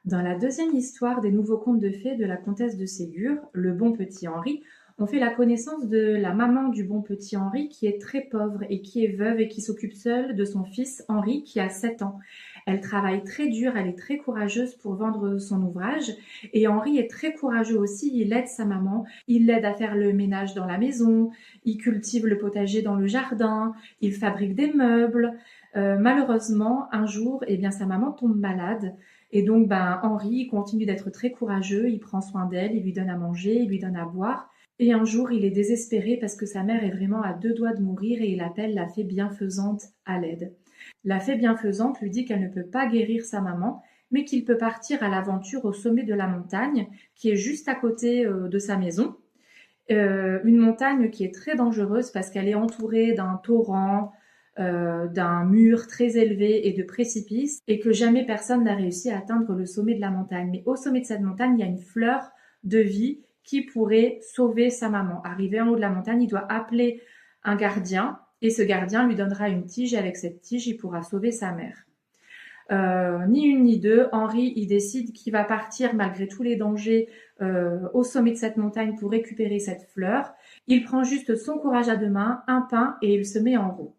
Dans la deuxième histoire des nouveaux contes de fées de la comtesse de Ségur, le bon petit Henri, on fait la connaissance de la maman du bon petit Henri qui est très pauvre et qui est veuve et qui s'occupe seule de son fils Henri qui a 7 ans. Elle travaille très dur, elle est très courageuse pour vendre son ouvrage et Henri est très courageux aussi, il aide sa maman, il l'aide à faire le ménage dans la maison, il cultive le potager dans le jardin, il fabrique des meubles. Malheureusement, un jour, eh bien, sa maman tombe malade et donc, Henri continue d'être très courageux, il prend soin d'elle, il lui donne à manger, il lui donne à boire. Et un jour, il est désespéré parce que sa mère est vraiment à 2 doigts de mourir et il appelle la fée bienfaisante à l'aide. La fée bienfaisante lui dit qu'elle ne peut pas guérir sa maman, mais qu'il peut partir à l'aventure au sommet de la montagne, qui est juste à côté de sa maison. Une montagne qui est très dangereuse parce qu'elle est entourée d'un torrent, d'un mur très élevé et de précipices, et que jamais personne n'a réussi à atteindre le sommet de la montagne. Mais au sommet de cette montagne, il y a une fleur de vie qui pourrait sauver sa maman. Arrivé en haut de la montagne, il doit appeler un gardien, et ce gardien lui donnera une tige, et avec cette tige, il pourra sauver sa mère. Ni une ni deux, Henri il décide qu'il va partir malgré tous les dangers au sommet de cette montagne pour récupérer cette fleur. Il prend juste son courage à deux mains, un pain et il se met en route.